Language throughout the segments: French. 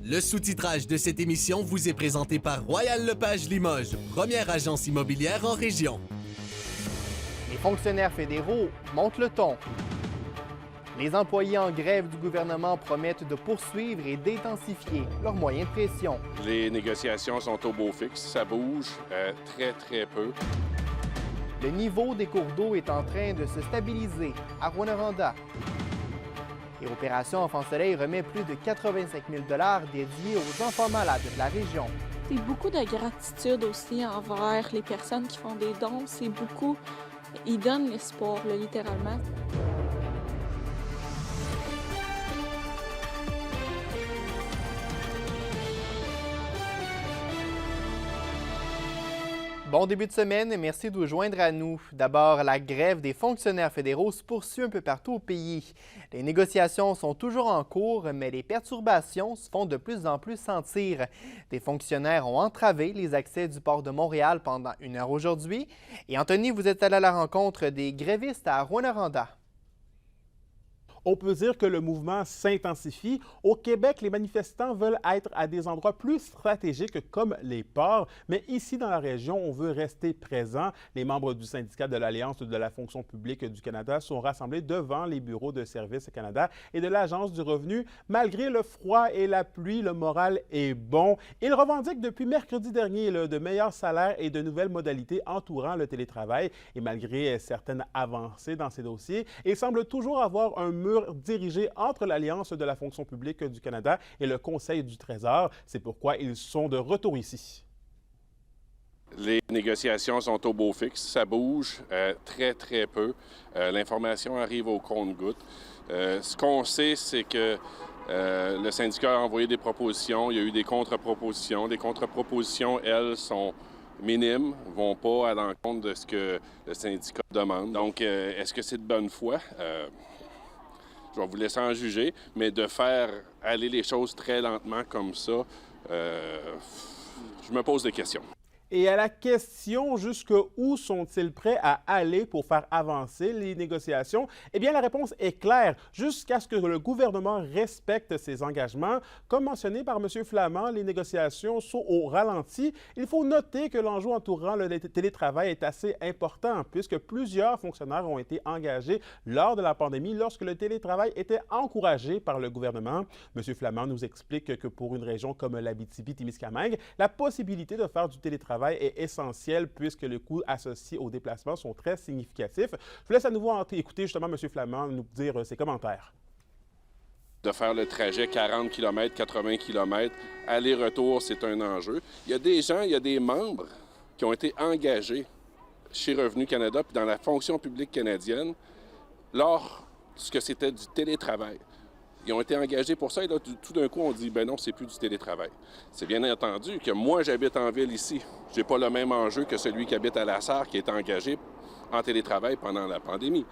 Le sous-titrage de cette émission vous est présenté par Royal Lepage Limoges, première agence immobilière en région. Les fonctionnaires fédéraux montent le ton. Les employés en grève du gouvernement promettent de poursuivre et d'intensifier leurs moyens de pression. Les négociations sont au beau fixe, ça bouge très peu. Le niveau des cours d'eau est en train de se stabiliser à Rouyn-Noranda. Et Opération Enfant Soleil remet plus de 85 000 $ dédiés aux enfants malades de la région. C'est beaucoup de gratitude aussi envers les personnes qui font des dons. C'est beaucoup... Ils donnent l'espoir, là, littéralement. Bon début de semaine et merci de vous joindre à nous. D'abord, la grève des fonctionnaires fédéraux se poursuit un peu partout au pays. Les négociations sont toujours en cours, mais les perturbations se font de plus en plus sentir. Des fonctionnaires ont entravé les accès du port de Montréal pendant 1 heure aujourd'hui. Et Anthony, vous êtes allé à la rencontre des grévistes à Rouyn-Noranda. On peut dire que le mouvement s'intensifie. Au Québec, les manifestants veulent être à des endroits plus stratégiques comme les ports, mais ici dans la région, on veut rester présent. Les membres du syndicat de l'Alliance de la fonction publique du Canada sont rassemblés devant les bureaux de Services Canada et de l'Agence du revenu. Malgré le froid et la pluie, le moral est bon. Ils revendiquent depuis mercredi dernier de meilleurs salaires et de nouvelles modalités entourant le télétravail. Et malgré certaines avancées dans ces dossiers, ils semblent toujours avoir un mur dirigé entre l'Alliance de la fonction publique du Canada et le Conseil du Trésor. C'est pourquoi ils sont de retour ici. Les négociations sont au beau fixe, ça bouge très peu. L'information arrive au compte-gouttes. Ce qu'on sait, c'est que le syndicat a envoyé des propositions, il y a eu des contre-propositions. Les contre-propositions, elles, sont minimes, ne vont pas à l'encontre de ce que le syndicat demande. Donc, est-ce que c'est de bonne foi? Je vais vous laisser en juger, mais de faire aller les choses très lentement comme ça, je me pose des questions. Et à la question jusqu'où sont-ils prêts à aller pour faire avancer les négociations, eh bien la réponse est claire, jusqu'à ce que le gouvernement respecte ses engagements. Comme mentionné par M. Flamand, les négociations sont au ralenti. Il faut noter que l'enjeu entourant le télétravail est assez important, puisque plusieurs fonctionnaires ont été engagés lors de la pandémie lorsque le télétravail était encouragé par le gouvernement. M. Flamand nous explique que pour une région comme l'Abitibi-Témiscamingue, la possibilité de faire du télétravail est essentiel puisque les coûts associés aux déplacements sont très significatifs. Je vous laisse à nouveau écouter justement M. Flamand nous dire ses commentaires. De faire le trajet 40 km, 80 km, aller-retour, c'est un enjeu. Il y a des gens, il y a des membres qui ont été engagés chez Revenu Canada puis dans la fonction publique canadienne lorsque c'était du télétravail. Ils ont été engagés pour ça et là, tout d'un coup, on dit, ben non, c'est plus du télétravail. C'est bien entendu que moi, j'habite en ville ici. Je n'ai pas le même enjeu que celui qui habite à La Sarre, qui est engagé en télétravail pendant la pandémie.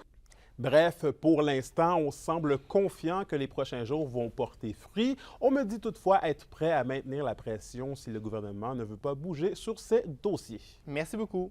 Bref, pour l'instant, on semble confiant que les prochains jours vont porter fruit. On me dit toutefois être prêt à maintenir la pression si le gouvernement ne veut pas bouger sur ces dossiers. Merci beaucoup.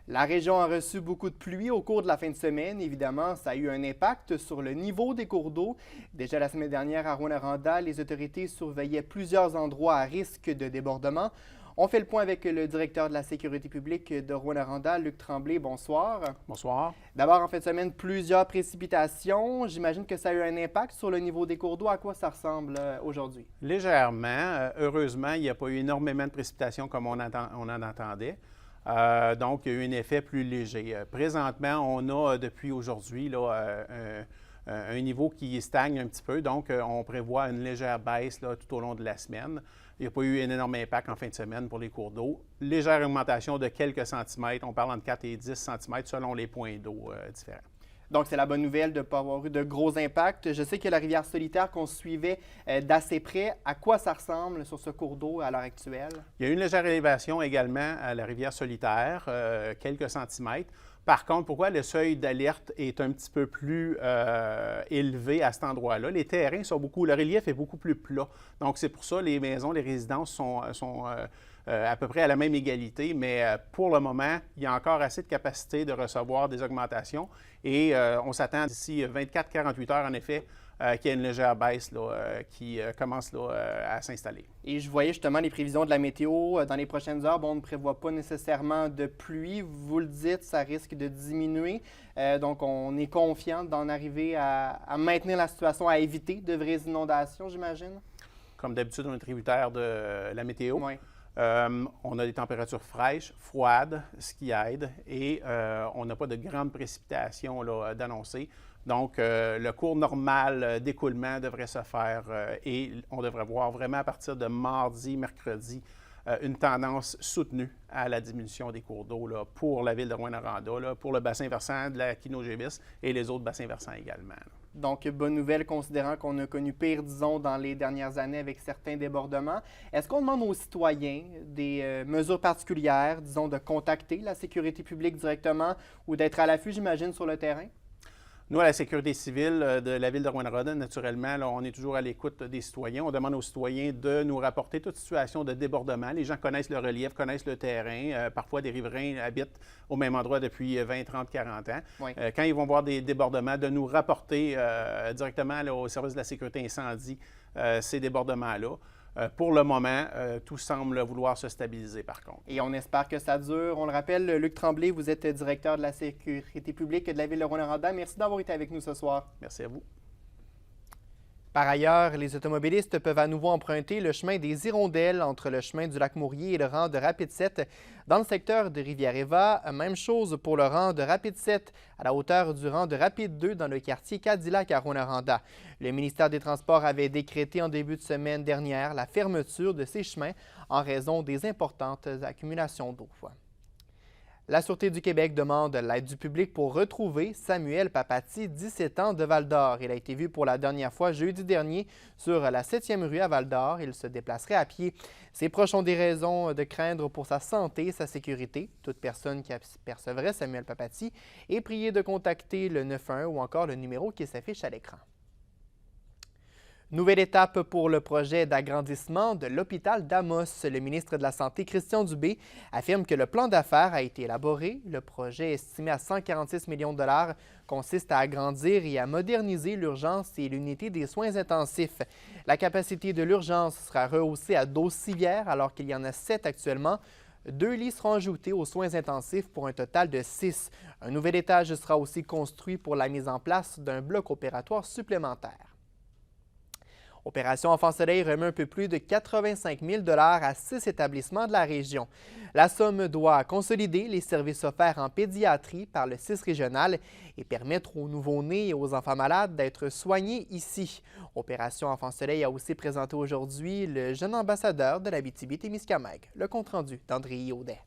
La région a reçu beaucoup de pluie au cours de la fin de semaine. Évidemment, ça a eu un impact sur le niveau des cours d'eau. Déjà la semaine dernière, à Rouyn-Noranda, les autorités surveillaient plusieurs endroits à risque de débordement. On fait le point avec le directeur de la sécurité publique de Rouyn-Noranda, Luc Tremblay. Bonsoir. Bonsoir. D'abord, en fin de semaine, plusieurs précipitations. J'imagine que ça a eu un impact sur le niveau des cours d'eau. À quoi ça ressemble aujourd'hui? Légèrement. Heureusement, il n'y a pas eu énormément de précipitations comme on en attendait. Donc, il y a eu un effet plus léger. Présentement, on a depuis aujourd'hui un niveau qui stagne un petit peu. Donc, on prévoit une légère baisse tout au long de la semaine. Il n'y a pas eu un énorme impact en fin de semaine pour les cours d'eau. Légère augmentation de quelques centimètres. On parle entre 4 et 10 centimètres selon les points d'eau différents. Donc, c'est la bonne nouvelle de ne pas avoir eu de gros impacts. Je sais que la rivière Solitaire qu'on suivait d'assez près, à quoi ça ressemble sur ce cours d'eau à l'heure actuelle? Il y a eu une légère élévation également à la rivière Solitaire, quelques centimètres. Par contre, pourquoi le seuil d'alerte est un petit peu plus élevé à cet endroit-là? Les terrains sont le relief est beaucoup plus plat. Donc, c'est pour ça que les maisons, les résidences sont à peu près à la même égalité, mais pour le moment, il y a encore assez de capacité de recevoir des augmentations et on s'attend d'ici 24-48 heures, en effet, qu'il y ait une légère baisse là, qui commence là, à s'installer. Et je voyais justement les prévisions de la météo dans les prochaines heures. Bon, on ne prévoit pas nécessairement de pluie. Vous le dites, ça risque de diminuer. Donc, on est confiant d'en arriver à maintenir la situation, à éviter de vraies inondations, j'imagine? Comme d'habitude, on est tributaire de la météo. Oui. On a des températures fraîches, froides, ce qui aide, et on n'a pas de grandes précipitations d'annoncer. Donc, le cours normal d'écoulement devrait se faire et on devrait voir vraiment à partir de mardi, mercredi, une tendance soutenue à la diminution des cours d'eau là, pour la ville de Rouyn-Noranda, pour le bassin versant de la Quinault-Gévis et les autres bassins versants également. Là. Donc, bonne nouvelle considérant qu'on a connu pire, disons, dans les dernières années avec certains débordements. Est-ce qu'on demande aux citoyens des mesures particulières, disons, de contacter la sécurité publique directement ou d'être à l'affût, j'imagine, sur le terrain? Nous, à la sécurité civile de la ville de Rouyn-Noranda, naturellement, là, on est toujours à l'écoute des citoyens. On demande aux citoyens de nous rapporter toute situation de débordement. Les gens connaissent le relief, connaissent le terrain. Parfois, des riverains habitent au même endroit depuis 20, 30, 40 ans. Oui. Quand ils vont voir des débordements, de nous rapporter directement là, au service de la sécurité incendie ces débordements-là. Pour le moment, tout semble vouloir se stabiliser, par contre. Et on espère que ça dure. On le rappelle, Luc Tremblay, vous êtes directeur de la sécurité publique de la ville de Rouyn-Noranda. Merci d'avoir été avec nous ce soir. Merci à vous. Par ailleurs, les automobilistes peuvent à nouveau emprunter le chemin des Hirondelles entre le chemin du Lac-Mourier et le rang de Rapide-7 dans le secteur de Rivière-Éva. Même chose pour le rang de Rapide-7 à la hauteur du rang de Rapide-2 dans le quartier Cadillac à Rouyn-Noranda. Le ministère des Transports avait décrété en début de semaine dernière la fermeture de ces chemins en raison des importantes accumulations d'eau. La Sûreté du Québec demande l'aide du public pour retrouver Samuel Papati, 17 ans, de Val-d'Or. Il a été vu pour la dernière fois jeudi dernier sur la 7e rue à Val-d'Or. Il se déplacerait à pied. Ses proches ont des raisons de craindre pour sa santé et sa sécurité. Toute personne qui apercevrait Samuel Papati est priée de contacter le 911 ou encore le numéro qui s'affiche à l'écran. Nouvelle étape pour le projet d'agrandissement de l'hôpital d'Amos. Le ministre de la Santé, Christian Dubé, affirme que le plan d'affaires a été élaboré. Le projet, estimé à 146 millions de dollars, consiste à agrandir et à moderniser l'urgence et l'unité des soins intensifs. La capacité de l'urgence sera rehaussée à 12 civières alors qu'il y en a 7 actuellement. 2 lits seront ajoutés aux soins intensifs pour un total de 6. Un nouvel étage sera aussi construit pour la mise en place d'un bloc opératoire supplémentaire. Opération Enfant Soleil remet un peu plus de 85 000 $ à 6 établissements de la région. La somme doit consolider les services offerts en pédiatrie par le CIS régional et permettre aux nouveau-nés et aux enfants malades d'être soignés ici. Opération Enfant Soleil a aussi présenté aujourd'hui le jeune ambassadeur de l'Abitibi-Témiscamingue. Le compte-rendu d'André Audet.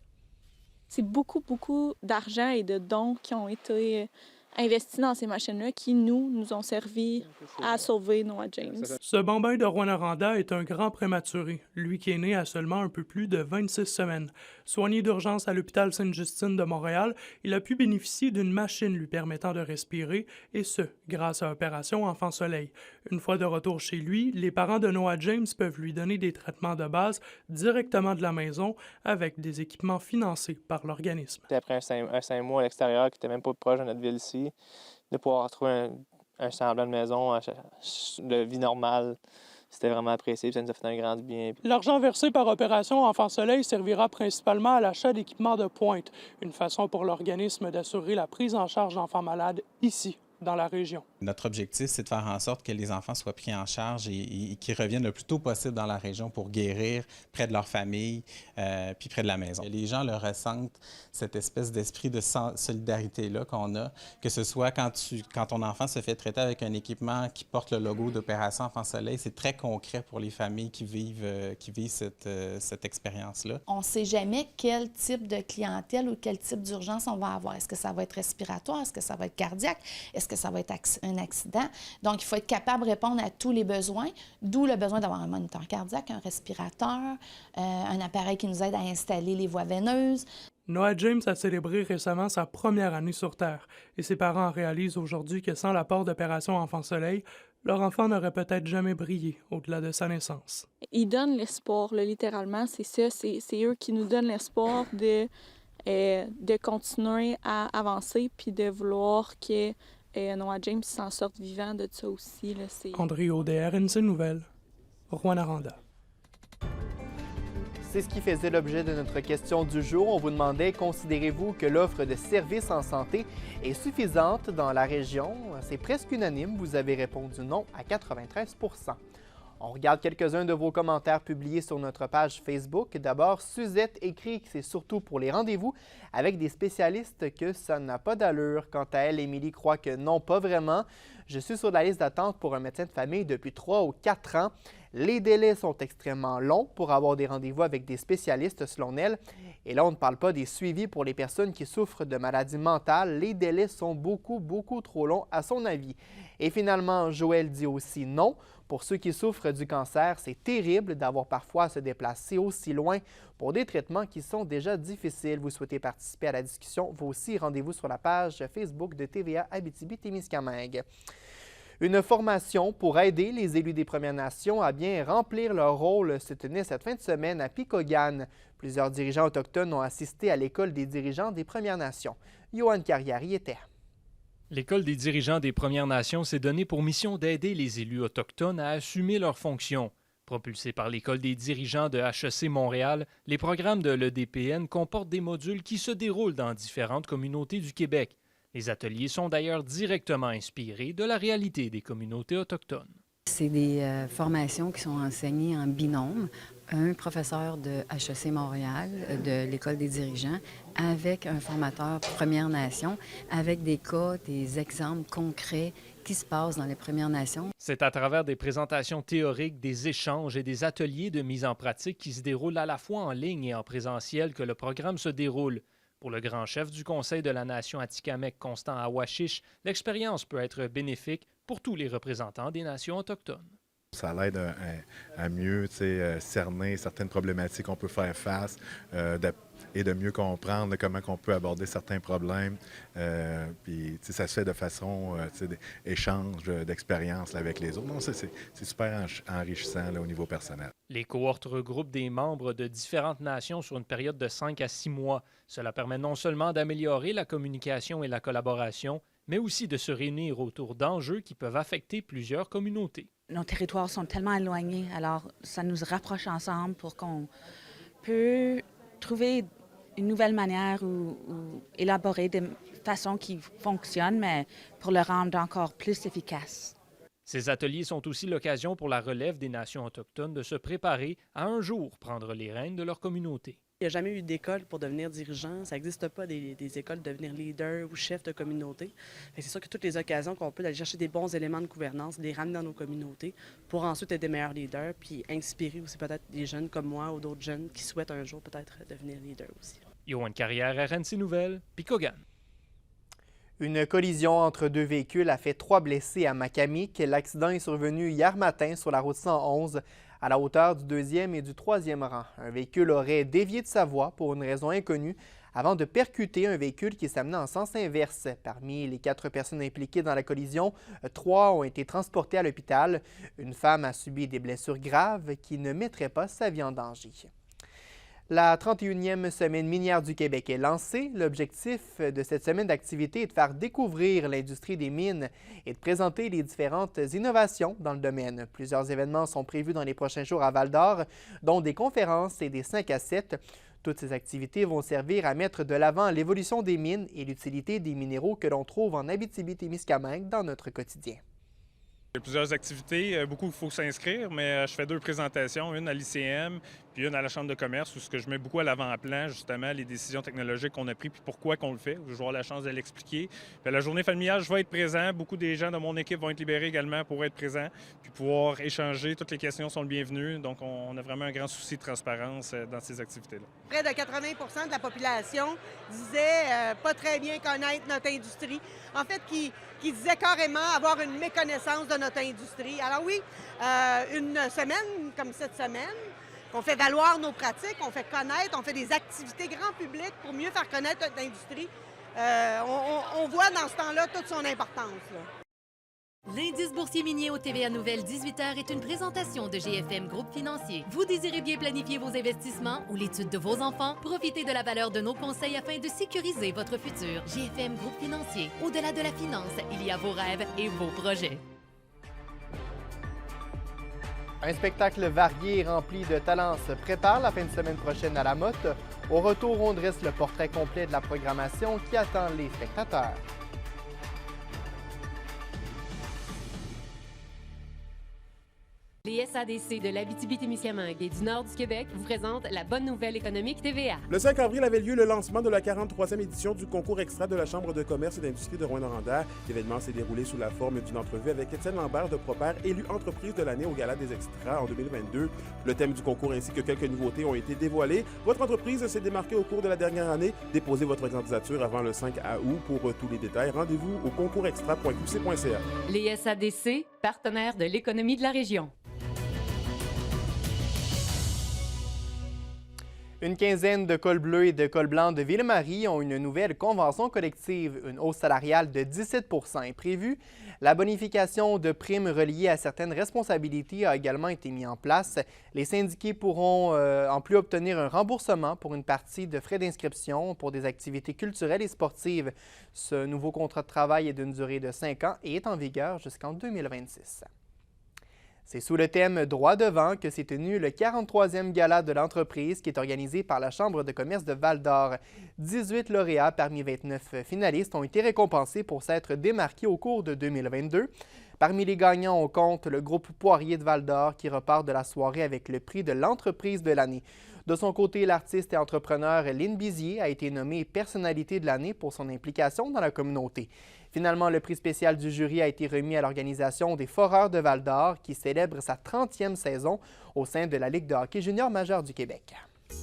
C'est beaucoup d'argent et de dons qui ont été investis dans ces machines-là qui, nous ont servi à sauver Noah James. Ce bambin de Rouyn-Noranda est un grand prématuré, lui qui est né à seulement un peu plus de 26 semaines. Soigné d'urgence à l'hôpital Sainte-Justine de Montréal, il a pu bénéficier d'une machine lui permettant de respirer, et ce, grâce à Opération Enfant Soleil. Une fois de retour chez lui, les parents de Noah James peuvent lui donner des traitements de base directement de la maison avec des équipements financés par l'organisme. Après un 5 mois à l'extérieur, qui n'était même pas proche de notre ville ici, de pouvoir retrouver un semblant de maison de vie normale, c'était vraiment apprécié, ça nous a fait un grand bien. L'argent versé par Opération Enfant Soleil servira principalement à l'achat d'équipements de pointe, une façon pour l'organisme d'assurer la prise en charge d'enfants malades ici, dans la région. Notre objectif, c'est de faire en sorte que les enfants soient pris en charge et qu'ils reviennent le plus tôt possible dans la région pour guérir près de leur famille puis près de la maison. Les gens le ressentent, cette espèce d'esprit de solidarité-là qu'on a, que ce soit quand ton enfant se fait traiter avec un équipement qui porte le logo d'Opération Enfant Soleil, c'est très concret pour les familles qui vivent cette expérience-là. On ne sait jamais quel type de clientèle ou quel type d'urgence on va avoir. Est-ce que ça va être respiratoire? Est-ce que ça va être cardiaque? Est-ce que ça va être un accident? Donc, il faut être capable de répondre à tous les besoins, d'où le besoin d'avoir un moniteur cardiaque, un respirateur, un appareil qui nous aide à installer les voies veineuses. Noah James a célébré récemment sa première année sur Terre et ses parents réalisent aujourd'hui que sans l'apport d'Opération Enfant Soleil, leur enfant n'aurait peut-être jamais brillé au-delà de sa naissance. Ils donnent l'espoir, là, littéralement, c'est ça, c'est eux qui nous donnent l'espoir de continuer à avancer puis de vouloir que Et Noah James s'en sortent vivants de ça aussi. Là, André Audet, RNC Nouvelles, Rouyn-Noranda. C'est ce qui faisait l'objet de notre question du jour. On vous demandait, considérez-vous que l'offre de services en santé est suffisante dans la région? C'est presque unanime. Vous avez répondu non à 93 %. On regarde quelques-uns de vos commentaires publiés sur notre page Facebook. D'abord, Suzette écrit que c'est surtout pour les rendez-vous avec des spécialistes que ça n'a pas d'allure. Quant à elle, Émilie croit que non, pas vraiment. Je suis sur la liste d'attente pour un médecin de famille depuis 3 ou 4 ans. Les délais sont extrêmement longs pour avoir des rendez-vous avec des spécialistes, selon elle. Et là, on ne parle pas des suivis pour les personnes qui souffrent de maladies mentales. Les délais sont beaucoup trop longs, à son avis. Et finalement, Joël dit aussi non. Pour ceux qui souffrent du cancer, c'est terrible d'avoir parfois à se déplacer aussi loin pour des traitements qui sont déjà difficiles. Vous souhaitez participer à la discussion? Vous aussi, rendez-vous sur la page Facebook de TVA Abitibi-Témiscamingue. Une formation pour aider les élus des Premières Nations à bien remplir leur rôle se tenait cette fin de semaine à Picogan. Plusieurs dirigeants autochtones ont assisté à l'École des dirigeants des Premières Nations. Yoann Carrière y était. L'École des dirigeants des Premières Nations s'est donnée pour mission d'aider les élus autochtones à assumer leurs fonctions. Propulsés par l'École des dirigeants de HEC Montréal, les programmes de l'EDPN comportent des modules qui se déroulent dans différentes communautés du Québec. Les ateliers sont d'ailleurs directement inspirés de la réalité des communautés autochtones. C'est des formations qui sont enseignées en binôme. Un professeur de HEC Montréal, de l'École des dirigeants, avec un formateur Premières Nations, avec des cas, des exemples concrets qui se passent dans les Premières Nations. C'est à travers des présentations théoriques, des échanges et des ateliers de mise en pratique qui se déroulent à la fois en ligne et en présentiel que le programme se déroule. Pour le grand chef du Conseil de la Nation Atikamekw, Constant Awashish, l'expérience peut être bénéfique pour tous les représentants des nations autochtones. Ça l'aide à mieux cerner certaines problématiques qu'on peut faire face et de mieux comprendre comment on peut aborder certains problèmes. Puis ça se fait de façon d'échange d'expériences avec les autres. Donc, c'est super enrichissant là, au niveau personnel. Les cohortes regroupent des membres de différentes nations sur une période de 5 à 6 mois. Cela permet non seulement d'améliorer la communication et la collaboration, mais aussi de se réunir autour d'enjeux qui peuvent affecter plusieurs communautés. Nos territoires sont tellement éloignés, alors ça nous rapproche ensemble pour qu'on peut trouver une nouvelle manière ou élaborer des façons qui fonctionnent, mais pour le rendre encore plus efficace. Ces ateliers sont aussi l'occasion pour la relève des nations autochtones de se préparer à un jour prendre les rênes de leur communauté. Il n'y a jamais eu d'école pour devenir dirigeant. Ça n'existe pas des écoles pour devenir leader ou chef de communauté. C'est sûr que toutes les occasions qu'on peut aller chercher des bons éléments de gouvernance, les ramener dans nos communautés pour ensuite être des meilleurs leaders puis inspirer aussi peut-être des jeunes comme moi ou d'autres jeunes qui souhaitent un jour peut-être devenir leader aussi. Yoann Carrière, RNC Nouvelles, Picogan. Une collision entre 2 véhicules a fait 3 blessés à Macamic. L'accident est survenu hier matin sur la route 111 à la hauteur du 2e et du 3e rang. Un véhicule aurait dévié de sa voie pour une raison inconnue avant de percuter un véhicule qui s'amenait en sens inverse. Parmi les 4 personnes impliquées dans la collision, 3 ont été transportées à l'hôpital. Une femme a subi des blessures graves qui ne mettraient pas sa vie en danger. La 31e semaine minière du Québec est lancée. L'objectif de cette semaine d'activité est de faire découvrir l'industrie des mines et de présenter les différentes innovations dans le domaine. Plusieurs événements sont prévus dans les prochains jours à Val-d'Or, dont des conférences et des 5 à 7. Toutes ces activités vont servir à mettre de l'avant l'évolution des mines et l'utilité des minéraux que l'on trouve en Abitibi-Témiscamingue dans notre quotidien. Il y a plusieurs activités, beaucoup il faut s'inscrire, mais je fais 2 présentations, une à l'ICM puis une à la Chambre de commerce où je mets beaucoup à l'avant-plan, justement, les décisions technologiques qu'on a prises puis pourquoi qu'on le fait. Je vais avoir la chance de l'expliquer. Puis à la journée familiale, je vais être présent. Beaucoup des gens de mon équipe vont être libérés également pour être présents puis pouvoir échanger. Toutes les questions sont les bienvenues. Donc, on a vraiment un grand souci de transparence dans ces activités-là. Près de 80 % de la population disait pas très bien connaître notre industrie. En fait, qui disait carrément avoir une méconnaissance de notre industrie. Alors oui, une semaine comme cette semaine, qu'on fait valoir nos pratiques, on fait connaître, on fait des activités grand public pour mieux faire connaître notre industrie. On voit dans ce temps-là toute son importance, là. L'indice boursier minier au TVA Nouvelle 18h est une présentation de GFM Groupe Financier. Vous désirez bien planifier vos investissements ou l'étude de vos enfants? Profitez de la valeur de nos conseils afin de sécuriser votre futur. GFM Groupe Financier. Au-delà de la finance, il y a vos rêves et vos projets. Un spectacle varié et rempli de talents se prépare la fin de semaine prochaine à La Motte. Au retour, on dresse le portrait complet de la programmation qui attend les spectateurs. Les SADC de l'Abitibi-Témiscamingue et du nord du Québec vous présentent la bonne nouvelle économique TVA. Le 5 avril avait lieu le lancement de la 43e édition du concours extra de la Chambre de commerce et d'industrie de Rouyn-Noranda. L'événement s'est déroulé sous la forme d'une entrevue avec Étienne Lambert de Proper, élu entreprise de l'année au Gala des Extras en 2022. Le thème du concours ainsi que quelques nouveautés ont été dévoilés. Votre entreprise s'est démarquée au cours de la dernière année. Déposez votre candidature avant le 5 août. Pour tous les détails, rendez-vous au concoursextra.qc.ca. Les SADC, partenaires de l'économie de la région. Une quinzaine de cols bleus et de cols blancs de Ville-Marie ont une nouvelle convention collective. Une hausse salariale de 17 % est prévue. La bonification de primes reliées à certaines responsabilités a également été mise en place. Les syndiqués pourront en plus obtenir un remboursement pour une partie de frais d'inscription pour des activités culturelles et sportives. Ce nouveau contrat de travail est d'une durée de 5 ans et est en vigueur jusqu'en 2026. C'est sous le thème « Droit devant » que s'est tenu le 43e gala de l'entreprise qui est organisé par la Chambre de commerce de Val-d'Or. 18 lauréats parmi 29 finalistes ont été récompensés pour s'être démarqués au cours de 2022. Parmi les gagnants, on compte le groupe Poirier de Val-d'Or qui repart de la soirée avec le prix de l'entreprise de l'année. De son côté, l'artiste et entrepreneur Lynn Bizier a été nommée personnalité de l'année pour son implication dans la communauté. Finalement, le prix spécial du jury a été remis à l'organisation des Foreurs de Val-d'Or qui célèbre sa 30e saison au sein de la Ligue de hockey junior majeur du Québec.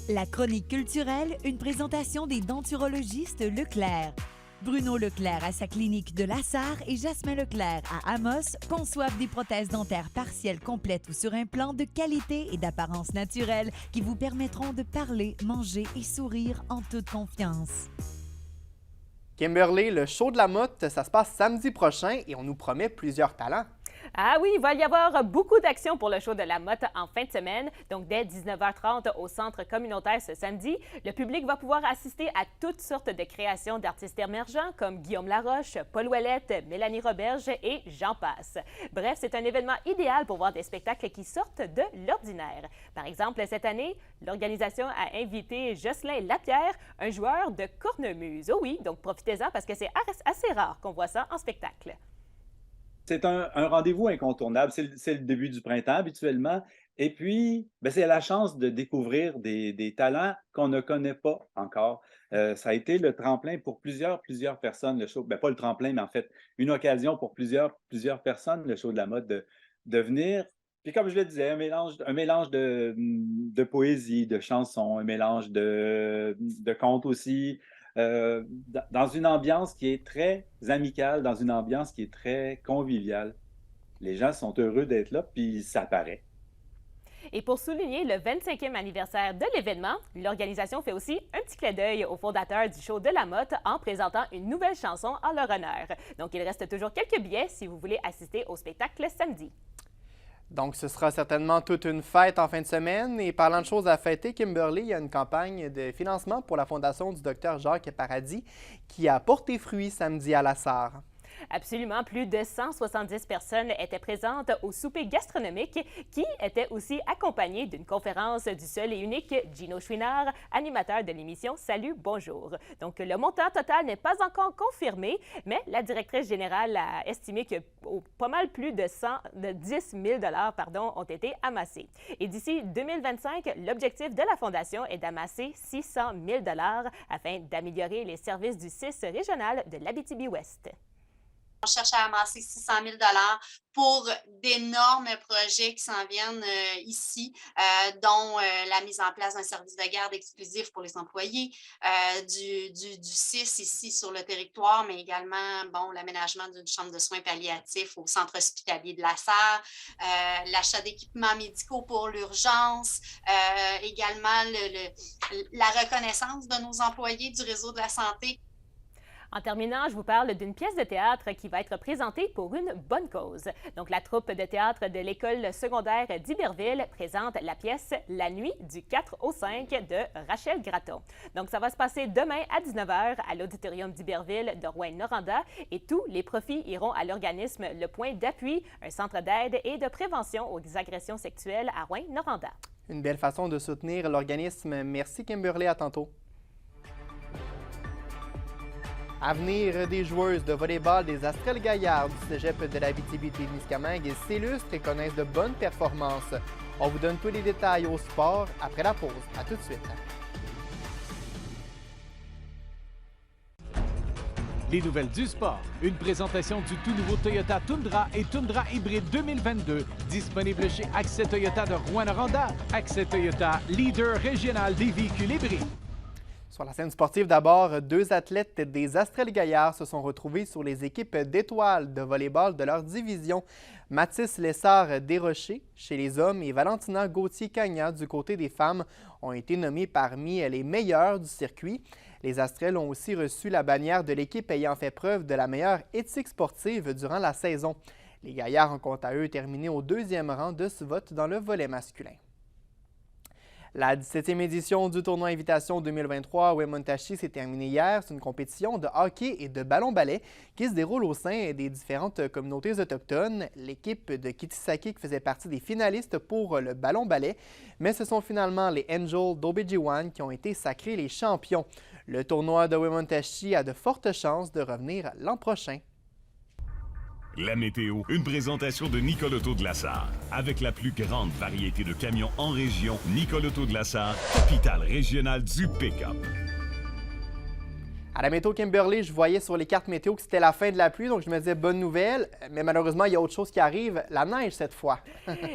La chronique culturelle, une présentation des denturologistes Leclerc. Bruno Leclerc à sa clinique de Lassar et Jasmin Leclerc à Amos conçoivent des prothèses dentaires partielles complètes ou sur implant de qualité et d'apparence naturelle qui vous permettront de parler, manger et sourire en toute confiance. Kimberly, le show de la Motte, ça se passe samedi prochain et on nous promet plusieurs talents. Ah oui, il va y avoir beaucoup d'actions pour le show de la Motte en fin de semaine. Donc, dès 19h30 au centre communautaire ce samedi, le public va pouvoir assister à toutes sortes de créations d'artistes émergents comme Guillaume Laroche, Paul Ouellette, Mélanie Roberge et j'en passe. Bref, c'est un événement idéal pour voir des spectacles qui sortent de l'ordinaire. Par exemple, cette année, l'organisation a invité Jocelyn Lapierre, un joueur de cornemuse. Oh oui, donc profitez-en parce que c'est assez rare qu'on voit ça en spectacle. C'est un rendez-vous incontournable. C'est le début du printemps habituellement. Et puis, c'est la chance de découvrir des talents qu'on ne connaît pas encore. Ça a été le tremplin pour plusieurs personnes, le show. Pas le tremplin, mais en fait, une occasion pour plusieurs personnes, le show de la mode, de venir. Puis comme je le disais, un mélange de poésie, de chansons, un mélange de contes aussi. Dans une ambiance qui est très amicale, dans une ambiance qui est très conviviale. Les gens sont heureux d'être là, puis ça paraît. Et pour souligner le 25e anniversaire de l'événement, l'organisation fait aussi un petit clin d'œil aux fondateurs du show de la Motte en présentant une nouvelle chanson en leur honneur. Donc, il reste toujours quelques billets si vous voulez assister au spectacle samedi. Donc, ce sera certainement toute une fête en fin de semaine. Et parlant de choses à fêter, Kimberly, il y a une campagne de financement pour la Fondation du Dr Jacques Paradis qui a porté fruit samedi à Lassar. Absolument. Plus de 170 personnes étaient présentes au souper gastronomique qui était aussi accompagné d'une conférence du seul et unique Gino Chouinard, animateur de l'émission Salut, bonjour. Donc, le montant total n'est pas encore confirmé, mais la directrice générale a estimé que pas mal plus de 10 000 $ ont été amassés. Et d'ici 2025, l'objectif de la Fondation est d'amasser 600 000 $ afin d'améliorer les services du CIS régional de l'Abitibi-Ouest. On cherche à amasser 600 000 $ pour d'énormes projets qui s'en viennent ici, dont la mise en place d'un service de garde exclusif pour les employés, du CIS ici sur le territoire, mais également l'aménagement d'une chambre de soins palliatifs au centre hospitalier de Lassar, l'achat d'équipements médicaux pour l'urgence, également la reconnaissance de nos employés du réseau de la santé. En terminant, je vous parle d'une pièce de théâtre qui va être présentée pour une bonne cause. Donc, la troupe de théâtre de l'école secondaire d'Iberville présente la pièce La nuit du 4 au 5 de Rachel Gratton. Donc, ça va se passer demain à 19h à l'auditorium d'Iberville de Rouyn-Noranda et tous les profits iront à l'organisme Le Point d'appui, un centre d'aide et de prévention aux agressions sexuelles à Rouyn-Noranda. Une belle façon de soutenir l'organisme. Merci Kimberly, à tantôt. Avenir des joueuses de volley-ball des Astrales Gaillards du cégep de l'Abitibi-Témiscamingue s'illustrent et connaissent de bonnes performances. On vous donne tous les détails au sport après la pause. À tout de suite. Les nouvelles du sport. Une présentation du tout nouveau Toyota Tundra et Tundra Hybride 2022. Disponible chez Accès Toyota de Rouyn-Noranda. Accès Toyota, leader régional des véhicules hybrides. Sur la scène sportive d'abord, 2 athlètes des Astrales Gaillards se sont retrouvés sur les équipes d'étoiles de volleyball de leur division. Mathis Lessard-Desrochers chez les hommes et Valentina Gauthier-Cagna du côté des femmes ont été nommés parmi les meilleurs du circuit. Les Astrales ont aussi reçu la bannière de l'équipe ayant fait preuve de la meilleure éthique sportive durant la saison. Les Gaillards ont quant à eux terminé au 2e rang de ce vote dans le volley masculin. La 17e édition du tournoi Invitation 2023 à Wemotaci s'est terminée hier. C'est une compétition de hockey et de ballon-ballet qui se déroule au sein des différentes communautés autochtones. L'équipe de Kitisaki faisait partie des finalistes pour le ballon-ballet, mais ce sont finalement les Angels d'Obidjiwan qui ont été sacrés les champions. Le tournoi de Wemotaci a de fortes chances de revenir l'an prochain. La météo, une présentation de Nicole Auto de la Sarre. Avec la plus grande variété de camions en région, Nicole Auto de la Sarre, capitale régionale du pick-up. À la météo Kimberly, je voyais sur les cartes météo que c'était la fin de la pluie, donc je me disais bonne nouvelle, mais malheureusement, il y a autre chose qui arrive, la neige cette fois.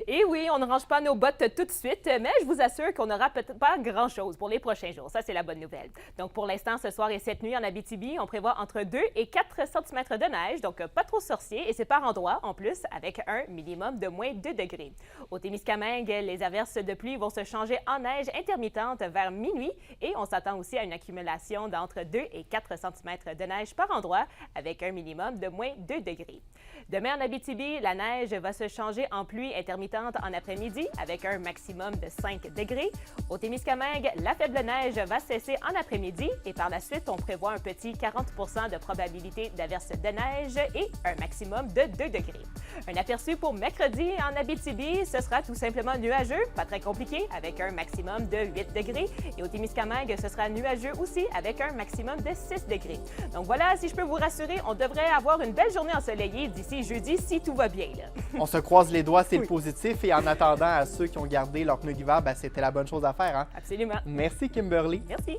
Et oui, on ne range pas nos bottes tout de suite, mais je vous assure qu'on n'aura peut-être pas grand-chose pour les prochains jours. Ça, c'est la bonne nouvelle. Donc, pour l'instant, ce soir et cette nuit en Abitibi, on prévoit entre 2 et 4 cm de neige, donc pas trop sorcier, et c'est par endroits, en plus, avec un minimum de moins 2 degrés. Au Témiscamingue, les averses de pluie vont se changer en neige intermittente vers minuit, et on s'attend aussi à une accumulation d'entre 2 et 4 cm de neige par endroit, avec un minimum de moins 2 degrés. Demain en Abitibi, la neige va se changer en pluie intermittente en après-midi, avec un maximum de 5 degrés. Au Témiscamingue, la faible neige va cesser en après-midi, et par la suite, on prévoit un petit 40 % de probabilité d'averse de neige et un maximum de 2 degrés. Un aperçu pour mercredi en Abitibi, ce sera tout simplement nuageux, pas très compliqué, avec un maximum de 8 degrés. Et au Témiscamingue, ce sera nuageux aussi, avec un maximum de 6 degrés. Donc voilà, si je peux vous rassurer, on devrait avoir une belle journée ensoleillée d'ici jeudi, si tout va bien. Là. On se croise les doigts, c'est le positif. Et en attendant, à ceux qui ont gardé leur pneu d'hiver, c'était la bonne chose à faire. Hein? Absolument. Merci Kimberly. Merci.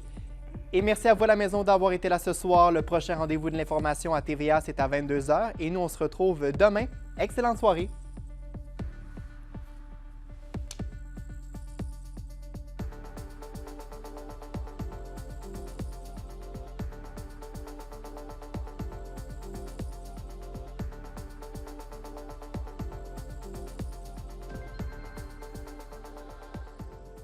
Et merci à vous à la maison d'avoir été là ce soir. Le prochain rendez-vous de l'information à TVA, c'est à 22h. Et nous, on se retrouve demain. Excellente soirée.